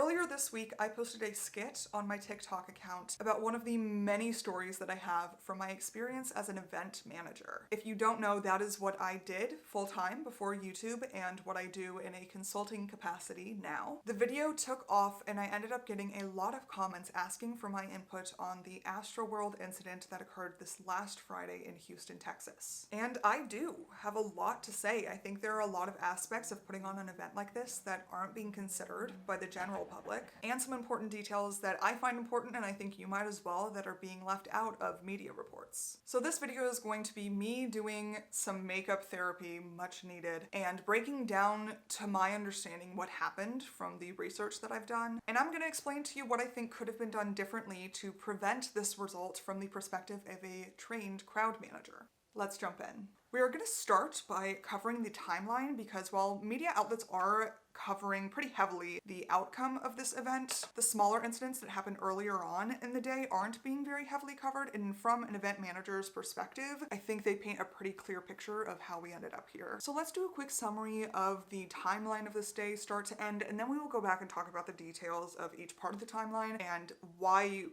Earlier this week, I posted a skit on my TikTok account about one of the many stories that I have from my experience as an event manager. If you don't know, that is what I did full-time before YouTube and what I do in a consulting capacity now. The video took off and I ended up getting a lot of comments asking for my input on the Astroworld incident that occurred this last Friday in Houston, Texas. And I do have a lot to say. I think there are a lot of aspects of putting on an event like this that aren't being considered by the general public, and some important details that I find important, and I think you might as well, that are being left out of media reports. So this video is going to be me doing some makeup therapy, much needed, and breaking down to my understanding what happened from the research that I've done. And I'm going to explain to you what I think could have been done differently to prevent this result from the perspective of a trained crowd manager. Let's jump in. We are going to start by covering the timeline because while media outlets are covering pretty heavily the outcome of this event, the smaller incidents that happened earlier on in the day aren't being very heavily covered, and from an event manager's perspective, I think they paint a pretty clear picture of how we ended up here. So let's do a quick summary of the timeline of this day, start to end, and then we will go back and talk about the details of each part of the timeline and why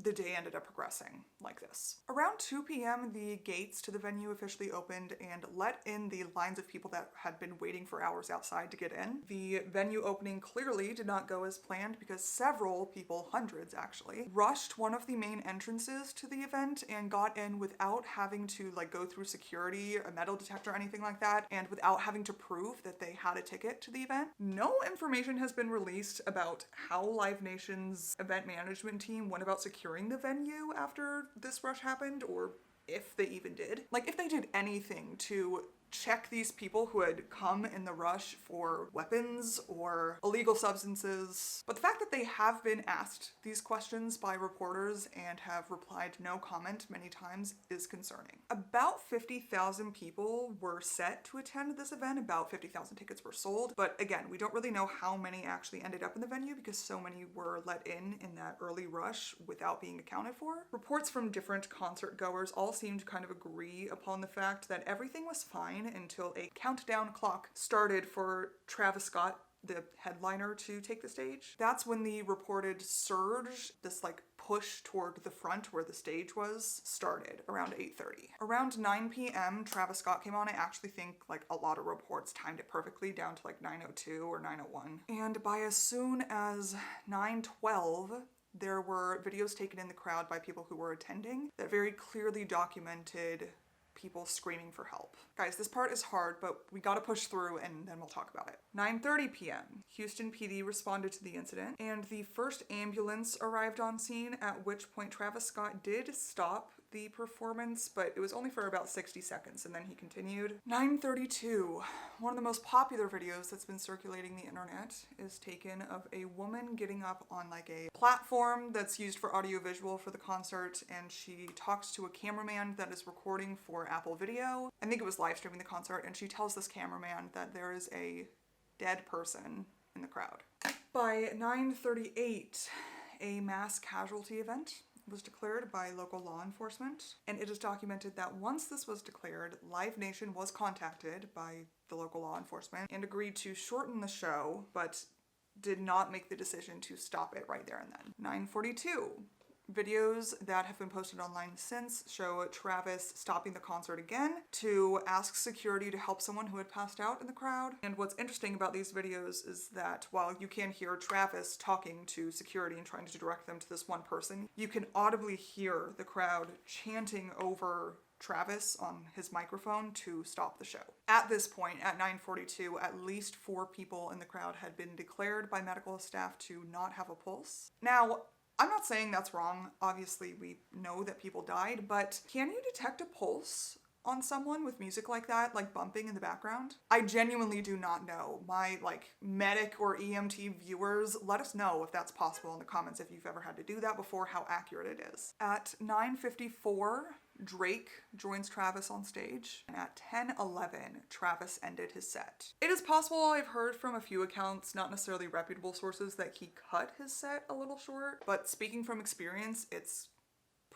the day ended up progressing like this. Around 2 p.m., the gates to the venue officially opened and let in the lines of people that had been waiting for hours outside to get in. The venue opening clearly did not go as planned because several people, hundreds actually, rushed one of the main entrances to the event and got in without having to go through security, a metal detector, anything like that, and without having to prove that they had a ticket to the event. No information has been released about how Live Nation's event management team went about securing the venue after this rush happened, or if they even did. If they did anything to check these people who had come in the rush for weapons or illegal substances. But the fact that they have been asked these questions by reporters and have replied no comment many times is concerning. About 50,000 people were set to attend this event. About 50,000 tickets were sold. But again, we don't really know how many actually ended up in the venue because so many were let in that early rush without being accounted for. Reports from different concert goers all seemed to kind of agree upon the fact that everything was fine until a countdown clock started for Travis Scott, the headliner, to take the stage. That's when the reported surge, this push toward the front where the stage was, started around 8:30. Around 9 p.m. Travis Scott came on. I actually think a lot of reports timed it perfectly down to 9:02 or 9:01. And by as soon as 9:12, there were videos taken in the crowd by people who were attending that very clearly documented people screaming for help. Guys, this part is hard, but we gotta push through and then we'll talk about it. 9:30 p.m. Houston PD responded to the incident and the first ambulance arrived on scene, at which point Travis Scott did stop the performance, but it was only for about 60 seconds and then he continued. 9:32. One of the most popular videos that's been circulating the internet is taken of a woman getting up on a platform that's used for audiovisual for the concert, and she talks to a cameraman that is recording for Apple Video. I think it was live streaming the concert, and she tells this cameraman that there is a dead person in the crowd. By 9:38, a mass casualty event was declared by local law enforcement, and it is documented that once this was declared, Live Nation was contacted by the local law enforcement and agreed to shorten the show, but did not make the decision to stop it right there and then. 9:42. Videos that have been posted online since show Travis stopping the concert again to ask security to help someone who had passed out in the crowd. And what's interesting about these videos is that while you can hear Travis talking to security and trying to direct them to this one person, you can audibly hear the crowd chanting over Travis on his microphone to stop the show. At this point, at 9:42, at least 4 people in the crowd had been declared by medical staff to not have a pulse. Now, I'm not saying that's wrong. Obviously, we know that people died, but can you detect a pulse on someone with music like that, bumping in the background? I genuinely do not know. My medic or EMT viewers, let us know if that's possible in the comments, if you've ever had to do that before, how accurate it is. At 9:54, Drake joins Travis on stage, and at 10:11, Travis ended his set. It is possible, I've heard from a few accounts, not necessarily reputable sources, that he cut his set a little short, but speaking from experience, it's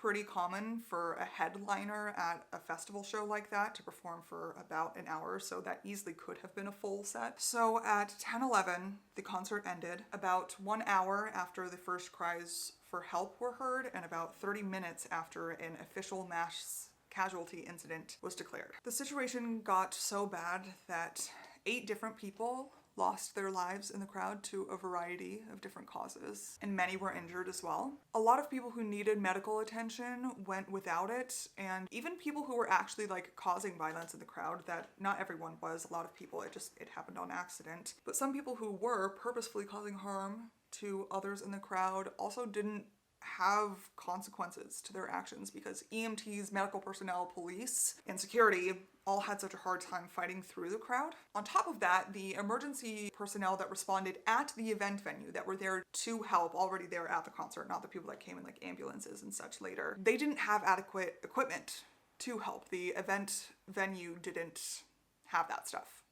pretty common for a headliner at a festival show like that to perform for about an hour, so that easily could have been a full set. So at 10:11, the concert ended, about 1 hour after the first cries for help were heard, and about 30 minutes after an official mass casualty incident was declared. The situation got so bad that 8 different people lost their lives in the crowd to a variety of different causes, and many were injured as well. A lot of people who needed medical attention went without it, and even people who were actually like causing violence in the crowd, that not everyone was, a lot of people, it happened on accident, but some people who were purposefully causing harm to others in the crowd also didn't have consequences to their actions because EMTs, medical personnel, police, and security all had such a hard time fighting through the crowd. On top of that, the emergency personnel that responded at the event venue that were there to help, already there at the concert, not the people that came in like ambulances and such later, they didn't have adequate equipment to help. The event venue didn't have that stuff.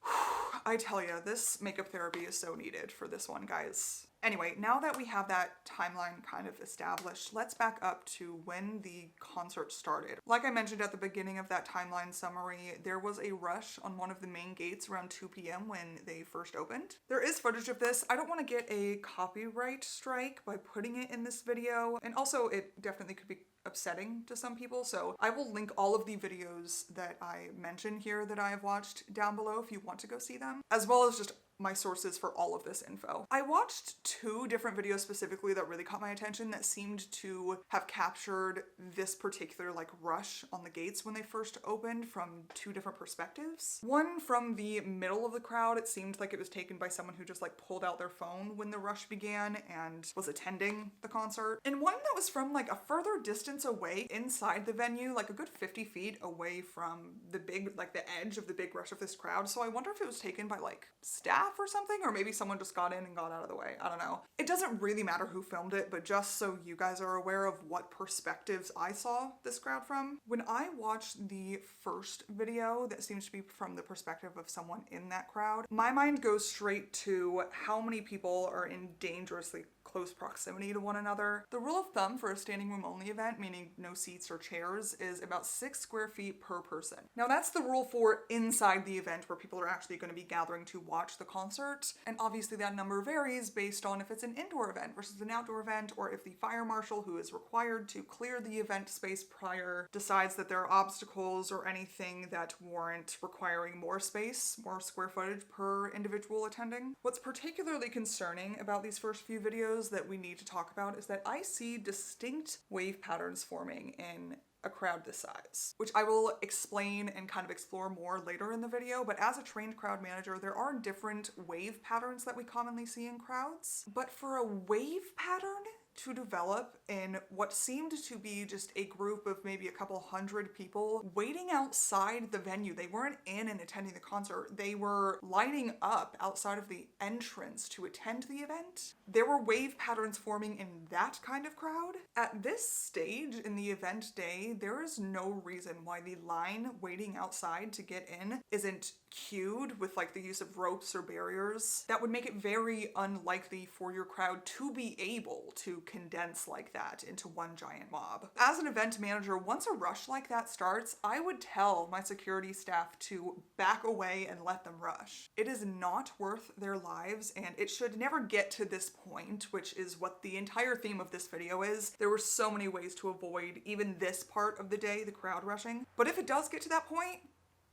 I tell you, this makeup therapy is so needed for this one, guys. Anyway, now that we have that timeline kind of established, let's back up to when the concert started. Like I mentioned at the beginning of that timeline summary, there was a rush on one of the main gates around 2 p.m. when they first opened. There is footage of this. I don't want to get a copyright strike by putting it in this video, and also it definitely could be upsetting to some people, so I will link all of the videos that I mention here that I have watched down below if you want to go see them, as well as just my sources for all of this info. I watched 2 different videos specifically that really caught my attention that seemed to have captured this particular like rush on the gates when they first opened from 2 different perspectives. One from the middle of the crowd, it seemed like it was taken by someone who just like pulled out their phone when the rush began and was attending the concert. And one that was from like a further distance away inside the venue, like a good 50 feet away from the big, like the edge of the big rush of this crowd. So I wonder if it was taken by like staff or something, or maybe someone just got in and got out of the way. I don't know. It doesn't really matter who filmed it, but just so you guys are aware of what perspectives I saw this crowd from. When I watched the first video that seems to be from the perspective of someone in that crowd, my mind goes straight to how many people are in dangerously close proximity to one another. The rule of thumb for a standing room only event, meaning no seats or chairs, is about 6 square feet per person. Now that's the rule for inside the event where people are actually going to be gathering to watch the concert, and obviously that number varies based on if it's an indoor event versus an outdoor event, or if the fire marshal who is required to clear the event space prior decides that there are obstacles or anything that warrant requiring more space, more square footage per individual attending. What's particularly concerning about these first few videos that we need to talk about is that I see distinct wave patterns forming in a crowd this size, which I will explain and kind of explore more later in the video. But as a trained crowd manager, there are different wave patterns that we commonly see in crowds. But for a wave pattern to develop in what seemed to be just a group of maybe a couple hundred people waiting outside the venue. They weren't in and attending the concert. They were lining up outside of the entrance to attend the event. There were wave patterns forming in that kind of crowd. At this stage in the event day, there is no reason why the line waiting outside to get in isn't cued with like the use of ropes or barriers. That would make it very unlikely for your crowd to be able to condense like that into one giant mob. As an event manager, once a rush like that starts, I would tell my security staff to back away and let them rush. It is not worth their lives, and it should never get to this point, which is what the entire theme of this video is. There were so many ways to avoid even this part of the day, the crowd rushing. But if it does get to that point,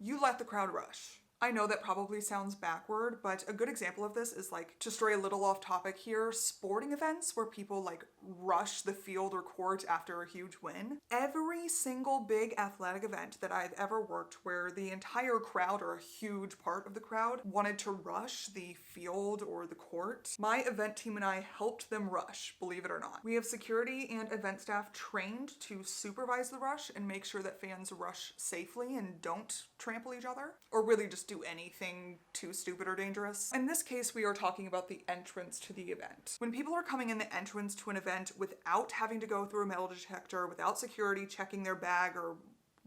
you let the crowd rush. I know that probably sounds backward, but a good example of this is like, to stray a little off topic here, sporting events where people like rush the field or court after a huge win. Every single big athletic event that I've ever worked where the entire crowd or a huge part of the crowd wanted to rush the field or the court, my event team and I helped them rush, believe it or not. We have security and event staff trained to supervise the rush and make sure that fans rush safely and don't trample each other, or really just do anything too stupid or dangerous. In this case, we are talking about the entrance to the event. When people are coming in the entrance to an event without having to go through a metal detector, without security checking their bag or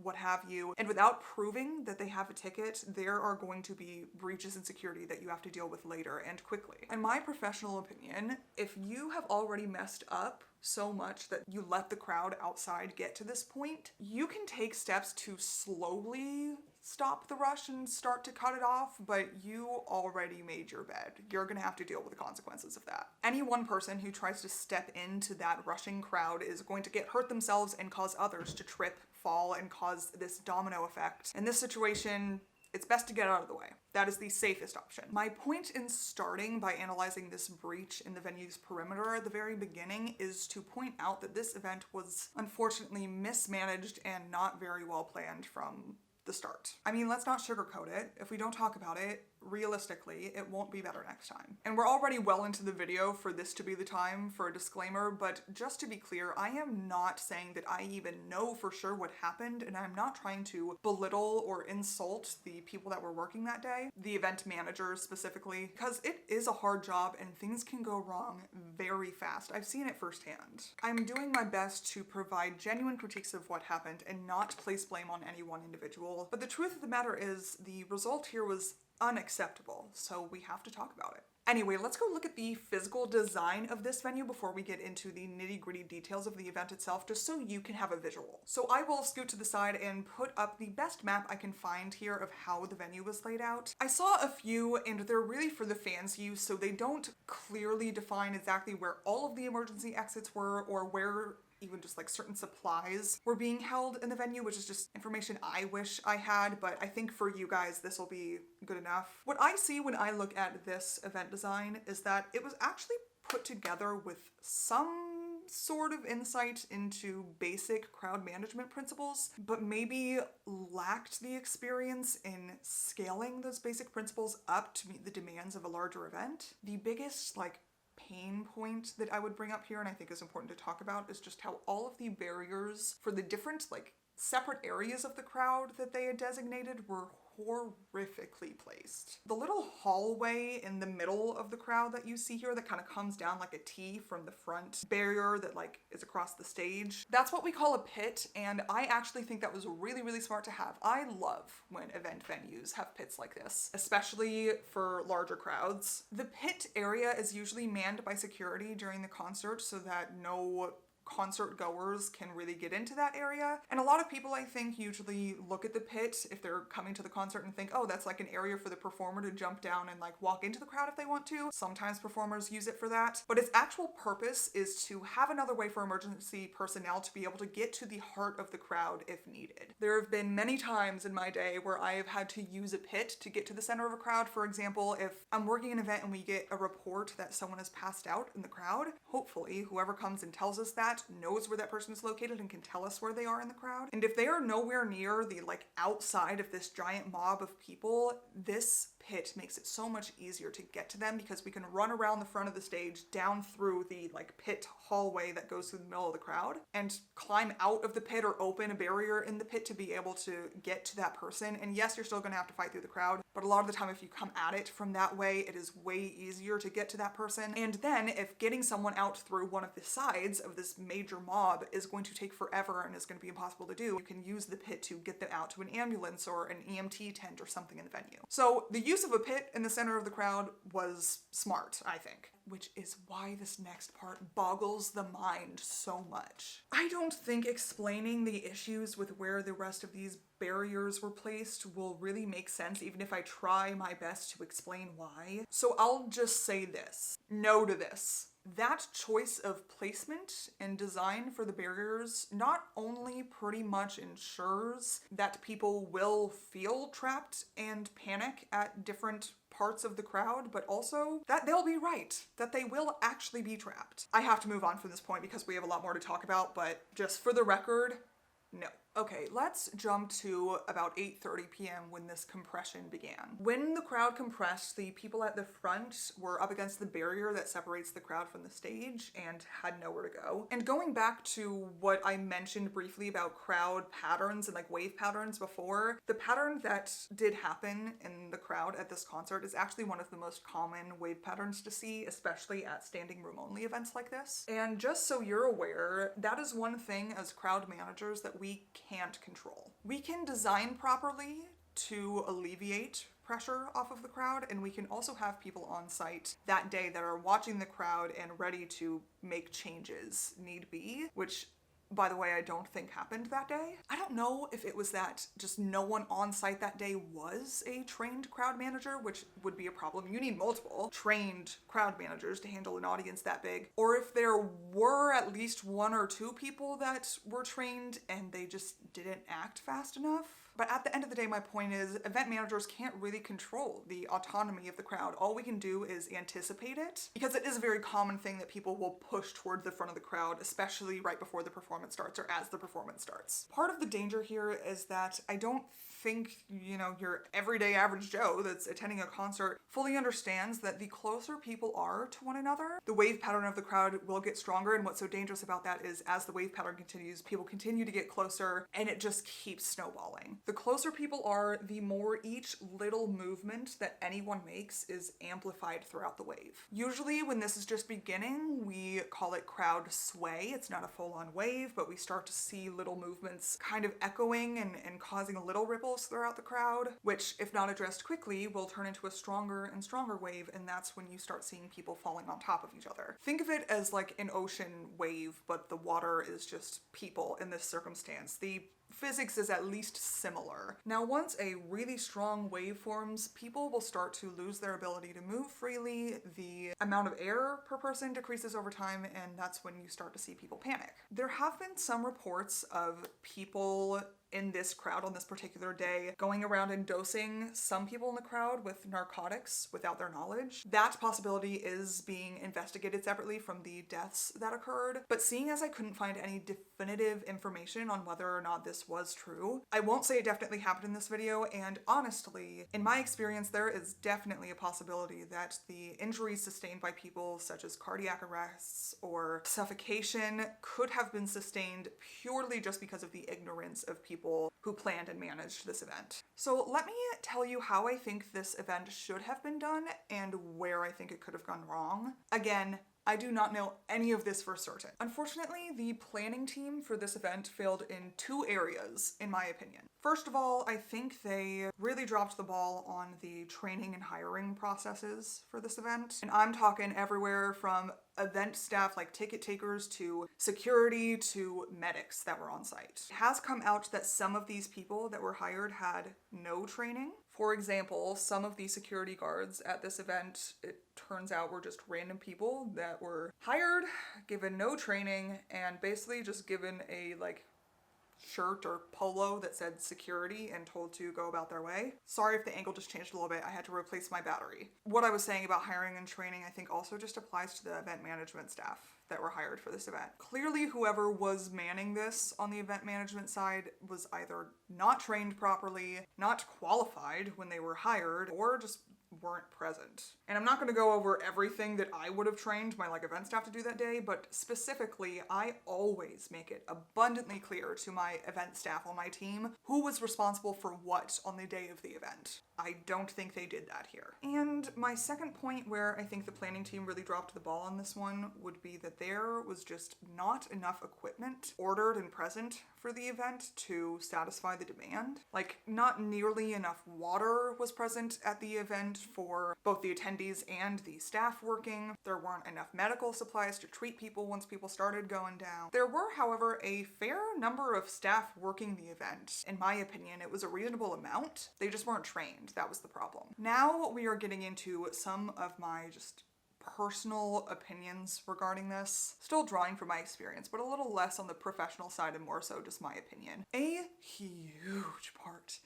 what have you. And without proving that they have a ticket, there are going to be breaches in security that you have to deal with later and quickly. In my professional opinion, if you have already messed up so much that you let the crowd outside get to this point, you can take steps to slowly stop the rush and start to cut it off, but you already made your bed. You're gonna have to deal with the consequences of that. Any one person who tries to step into that rushing crowd is going to get hurt themselves and cause others to trip, fall, and cause this domino effect. In this situation, it's best to get out of the way. That is the safest option. My point in starting by analyzing this breach in the venue's perimeter at the very beginning is to point out that this event was unfortunately mismanaged and not very well planned from the start. I mean, let's not sugarcoat it. If we don't talk about it, realistically, it won't be better next time. And we're already well into the video for this to be the time for a disclaimer, but just to be clear, I am not saying that I even know for sure what happened, and I'm not trying to belittle or insult the people that were working that day, the event managers specifically, because it is a hard job and things can go wrong very fast. I've seen it firsthand. I'm doing my best to provide genuine critiques of what happened and not place blame on any one individual, but the truth of the matter is the result here was unacceptable, so we have to talk about it. Anyway, let's go look at the physical design of this venue before we get into the nitty-gritty details of the event itself, just so you can have a visual. So I will scoot to the side and put up the best map I can find here of how the venue was laid out. I saw a few, and they're really for the fans' use, so they don't clearly define exactly where all of the emergency exits were or where even just like certain supplies were being held in the venue, which is just information I wish I had, but I think for you guys this will be good enough. What I see when I look at this event design is that it was actually put together with some sort of insight into basic crowd management principles, but maybe lacked the experience in scaling those basic principles up to meet the demands of a larger event. The biggest pain point that I would bring up here, and I think is important to talk about, is just how all of the barriers for the different separate areas of the crowd that they had designated were horrifically placed. The little hallway in the middle of the crowd that you see here that kind of comes down like a T from the front barrier that is across the stage, that's what we call a pit, and I actually think that was really, really smart to have. I love when event venues have pits like this, especially for larger crowds. The pit area is usually manned by security during the concert so that no concert goers can really get into that area. And a lot of people, I think, usually look at the pit if they're coming to the concert and think, oh, that's like an area for the performer to jump down and walk into the crowd if they want to. Sometimes performers use it for that, but its actual purpose is to have another way for emergency personnel to be able to get to the heart of the crowd if needed. There have been many times in my day where I have had to use a pit to get to the center of a crowd. For example, if I'm working an event and we get a report that someone has passed out in the crowd, hopefully whoever comes and tells us that knows where that person is located and can tell us where they are in the crowd. And if they are nowhere near the outside of this giant mob of people, this pit makes it so much easier to get to them because we can run around the front of the stage down through the pit hallway that goes through the middle of the crowd and climb out of the pit or open a barrier in the pit to be able to get to that person. And yes, you're still going to have to fight through the crowd, but a lot of the time if you come at it from that way, it is way easier to get to that person. And then if getting someone out through one of the sides of this major mob is going to take forever and is going to be impossible to do, you can use the pit to get them out to an ambulance or an EMT tent or something in the venue. So the use of a pit in the center of the crowd was smart, I think, which is why this next part boggles the mind so much. I don't think explaining the issues with where the rest of these barriers were placed will really make sense even if I try my best to explain why. So I'll just say this. No to this. That choice of placement and design for the barriers not only pretty much ensures that people will feel trapped and panic at different parts of the crowd, but also that they'll be right, that they will actually be trapped. I have to move on from this point because we have a lot more to talk about, but just for the record, no. Okay, let's jump to about 8:30 p.m. when this compression began. When the crowd compressed, the people at the front were up against the barrier that separates the crowd from the stage and had nowhere to go. And going back to what I mentioned briefly about crowd patterns and wave patterns before, the pattern that did happen in the crowd at this concert is actually one of the most common wave patterns to see, especially at standing room only events like this. And just so you're aware, that is one thing as crowd managers that we can't control. We can design properly to alleviate pressure off of the crowd, and we can also have people on site that day that are watching the crowd and ready to make changes need be, which, by the way, I don't think happened that day. I don't know if it was that just no one on site that day was a trained crowd manager, which would be a problem. You need multiple trained crowd managers to handle an audience that big, or if there were at least 1 or 2 people that were trained and they just didn't act fast enough. But at the end of the day, my point is event managers can't really control the autonomy of the crowd. All we can do is anticipate it, because it is a very common thing that people will push toward the front of the crowd, especially right before the performance starts or as the performance starts. Part of the danger here is that I don't think, you know, your everyday average Joe that's attending a concert fully understands that the closer people are to one another, the wave pattern of the crowd will get stronger. And what's so dangerous about that is as the wave pattern continues, people continue to get closer and it just keeps snowballing. The closer people are, the more each little movement that anyone makes is amplified throughout the wave. Usually when this is just beginning, we call it crowd sway. It's not a full-on wave, but we start to see little movements kind of echoing and causing a little ripple throughout the crowd, which, if not addressed quickly, will turn into a stronger and stronger wave, and that's when you start seeing people falling on top of each other. Think of it as like an ocean wave, but the water is just people in this circumstance. The physics is at least similar. Now, once a really strong wave forms, people will start to lose their ability to move freely. The amount of air per person decreases over time, and that's when you start to see people panic. There have been some reports of people in this crowd on this particular day going around and dosing some people in the crowd with narcotics without their knowledge. That possibility is being investigated separately from the deaths that occurred, but seeing as I couldn't find any definitive information on whether or not this was true, I won't say it definitely happened in this video, and honestly, in my experience, there is definitely a possibility that the injuries sustained by people such as cardiac arrests or suffocation could have been sustained purely just because of the ignorance of people who planned and managed this event. So let me tell you how I think this event should have been done and where I think it could have gone wrong. Again, I do not know any of this for certain. Unfortunately, the planning team for this event failed in 2 areas, in my opinion. First of all, I think they really dropped the ball on the training and hiring processes for this event. And I'm talking everywhere from event staff like ticket takers to security to medics that were on site. It has come out that some of these people that were hired had no training. For example, some of the security guards at this event, it turns out, were just random people that were hired, given no training, and basically just given a shirt or polo that said security and told to go about their way. Sorry if the angle just changed a little bit. I had to replace my battery. What I was saying about hiring and training, I think also just applies to the event management staff that were hired for this event. Clearly, whoever was manning this on the event management side was either not trained properly, not qualified when they were hired, or just weren't present. And I'm not going to go over everything that I would have trained my event staff to do that day, but specifically, I always make it abundantly clear to my event staff on my team who was responsible for what on the day of the event. I don't think they did that here. And my second point where I think the planning team really dropped the ball on this one would be that there was just not enough equipment ordered and present for the event to satisfy the demand. Not nearly enough water was present at the event for both the attendees and the staff working. There weren't enough medical supplies to treat people once people started going down. There were, however, a fair number of staff working the event. In my opinion, it was a reasonable amount. They just weren't trained. That was the problem. Now we are getting into some of my just personal opinions regarding this. Still drawing from my experience, but a little less on the professional side and more so just my opinion. A huge part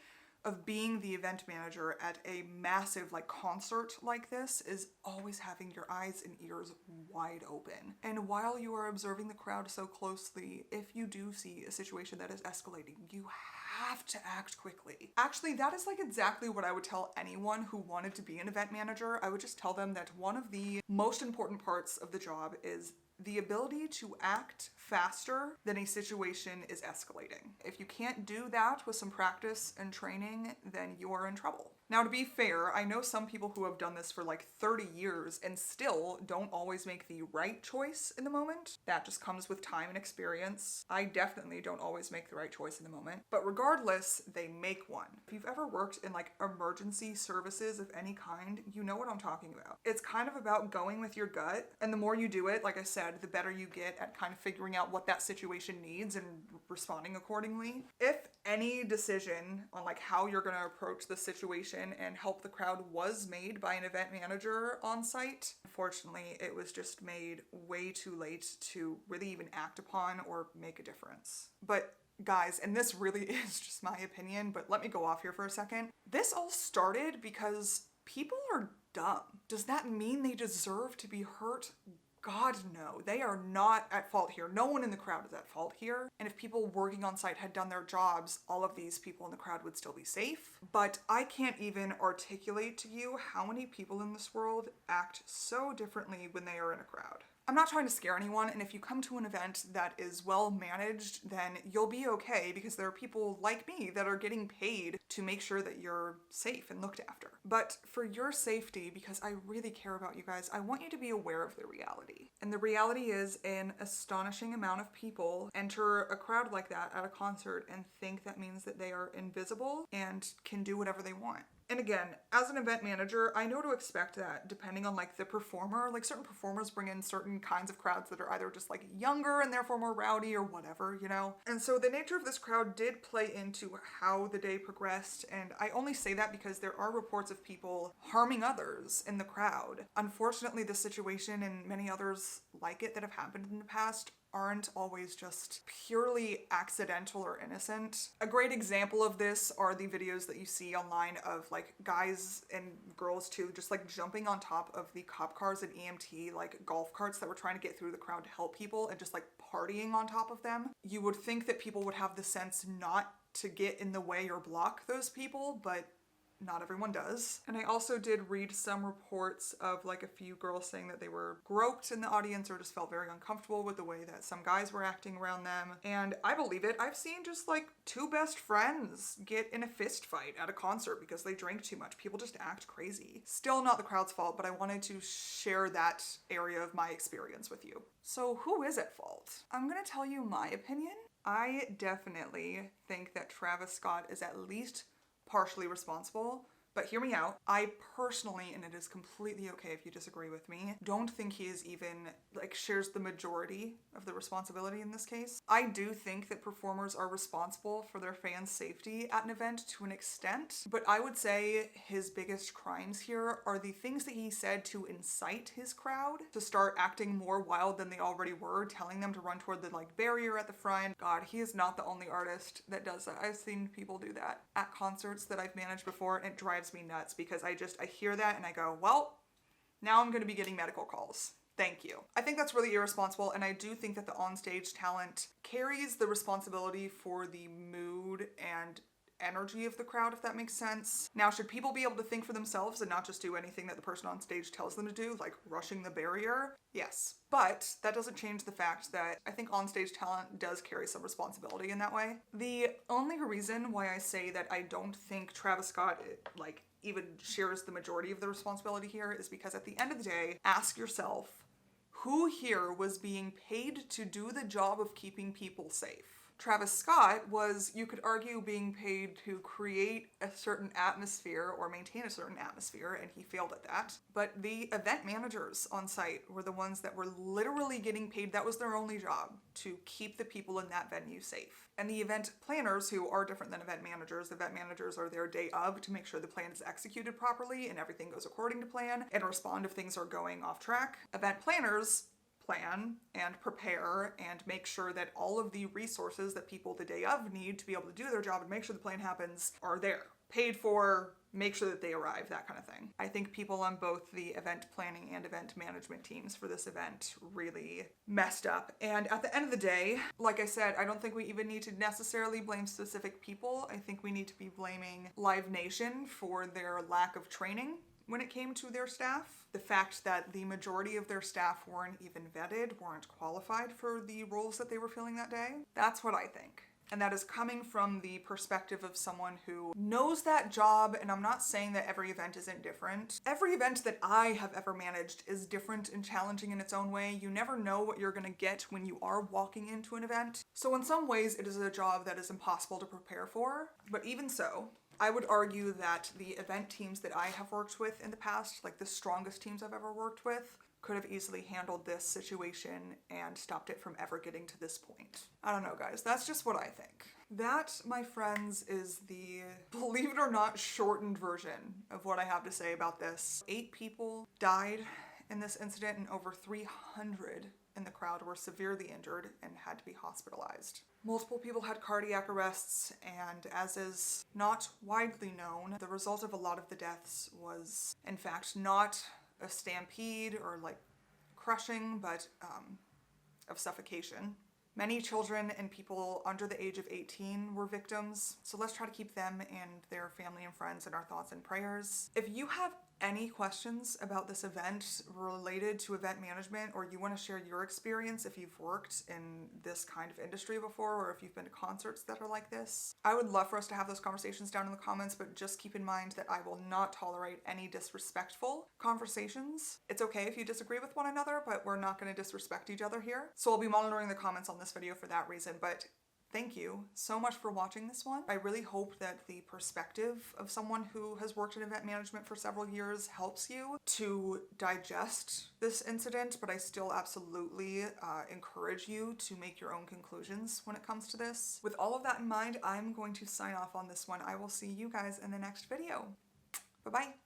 of being the event manager at a massive concert like this is always having your eyes and ears wide open. And while you are observing the crowd so closely, if you do see a situation that is escalating, you have to act quickly. Actually, that is exactly what I would tell anyone who wanted to be an event manager. I would just tell them that one of the most important parts of the job is the ability to act faster than a situation is escalating. If you can't do that with some practice and training, then you are in trouble. Now, to be fair, I know some people who have done this for like 30 years and still don't always make the right choice in the moment. That just comes with time and experience. I definitely don't always make the right choice in the moment, but regardless, they make one. If you've ever worked in like emergency services of any kind, you know what I'm talking about. It's kind of about going with your gut, and the more you do it, like I said, the better you get at kind of figuring out what that situation needs and responding accordingly. If any decision on like how you're going to approach the situation and help the crowd was made by an event manager on site, unfortunately, it was just made way too late to really even act upon or make a difference. But guys, and this really is just my opinion, but let me go off here for a second. This all started because people are dumb. Does that mean they deserve to be hurt? God, no. They are not at fault here. No one in the crowd is at fault here. And if people working on site had done their jobs, all of these people in the crowd would still be safe. But I can't even articulate to you how many people in this world act so differently when they are in a crowd. I'm not trying to scare anyone, and if you come to an event that is well managed, then you'll be okay because there are people like me that are getting paid to make sure that you're safe and looked after. But for your safety, because I really care about you guys, I want you to be aware of the reality. And the reality is an astonishing amount of people enter a crowd like that at a concert and think that means that they are invisible and can do whatever they want. And again, as an event manager, I know to expect that depending on like the performer, like certain performers bring in certain kinds of crowds that are either just like younger and therefore more rowdy or whatever, you know? And so the nature of this crowd did play into how the day progressed. And I only say that because there are reports of people harming others in the crowd. Unfortunately, this situation and many others like it that have happened in the past aren't always just purely accidental or innocent. A great example of this are the videos that you see online of like guys and girls too just like jumping on top of the cop cars and EMT like golf carts that were trying to get through the crowd to help people and just like partying on top of them. You would think that people would have the sense not to get in the way or block those people, but not everyone does. And I also did read some reports of like a few girls saying that they were groped in the audience or just felt very uncomfortable with the way that some guys were acting around them. And I believe it. I've seen just like two best friends get in a fist fight at a concert because they drank too much. People just act crazy. Still not the crowd's fault, but I wanted to share that area of my experience with you. So who is at fault? I'm gonna tell you my opinion. I definitely think that Travis Scott is at least partially responsible, but hear me out. I personally, and it is completely okay if you disagree with me, don't think he is even like shares the majority of the responsibility in this case. I do think that performers are responsible for their fans' safety at an event to an extent, but I would say his biggest crimes here are the things that he said to incite his crowd to start acting more wild than they already were, telling them to run toward the like barrier at the front. God, he is not the only artist that does that. I've seen people do that at concerts that I've managed before, and it drives me nuts because I hear that and I go, well, now I'm going to be getting medical calls. Thank you. I think that's really irresponsible, and I do think that the onstage talent carries the responsibility for the mood and energy of the crowd, if that makes sense. Now, should people be able to think for themselves and not just do anything that the person on stage tells them to do, like rushing the barrier? Yes. But that doesn't change the fact that I think onstage talent does carry some responsibility in that way. The only reason why I say that I don't think Travis Scott, like, even shares the majority of the responsibility here is because at the end of the day, ask yourself, who here was being paid to do the job of keeping people safe? Travis Scott was, you could argue, being paid to create a certain atmosphere or maintain a certain atmosphere, and he failed at that. But the event managers on site were the ones that were literally getting paid. That was their only job, to keep the people in that venue safe. And the event planners, who are different than event managers are there day of to make sure the plan is executed properly and everything goes according to plan and respond if things are going off track. Event planners plan and prepare and make sure that all of the resources that people the day of need to be able to do their job and make sure the plan happens are there. Paid for, make sure that they arrive, that kind of thing. I think people on both the event planning and event management teams for this event really messed up. And at the end of the day, like I said, I don't think we even need to necessarily blame specific people. I think we need to be blaming Live Nation for their lack of training when it came to their staff. The fact that the majority of their staff weren't even vetted, weren't qualified for the roles that they were filling that day. That's what I think. And that is coming from the perspective of someone who knows that job, and I'm not saying that every event isn't different. Every event that I have ever managed is different and challenging in its own way. You never know what you're gonna get when you are walking into an event. So in some ways, it is a job that is impossible to prepare for. But even so, I would argue that the event teams that I have worked with in the past, like the strongest teams I've ever worked with, could have easily handled this situation and stopped it from ever getting to this point. I don't know, guys. That's just what I think. That, my friends, is the, believe it or not, shortened version of what I have to say about this. 8 people died in this incident and over 300 in the crowd were severely injured and had to be hospitalized. Multiple people had cardiac arrests, and as is not widely known, the result of a lot of the deaths was, in fact, not a stampede or like crushing, but of suffocation. Many children and people under the age of 18 were victims, so let's try to keep them and their family and friends in our thoughts and prayers. If you have any questions about this event related to event management, or you want to share your experience if you've worked in this kind of industry before, or if you've been to concerts that are like this, I would love for us to have those conversations down in the comments, but just keep in mind that I will not tolerate any disrespectful conversations. It's okay if you disagree with one another, but we're not going to disrespect each other here. So I'll be monitoring the comments on this video for that reason, but thank you so much for watching this one. I really hope that the perspective of someone who has worked in event management for several years helps you to digest this incident, but I still absolutely encourage you to make your own conclusions when it comes to this. With all of that in mind, I'm going to sign off on this one. I will see you guys in the next video. Bye-bye.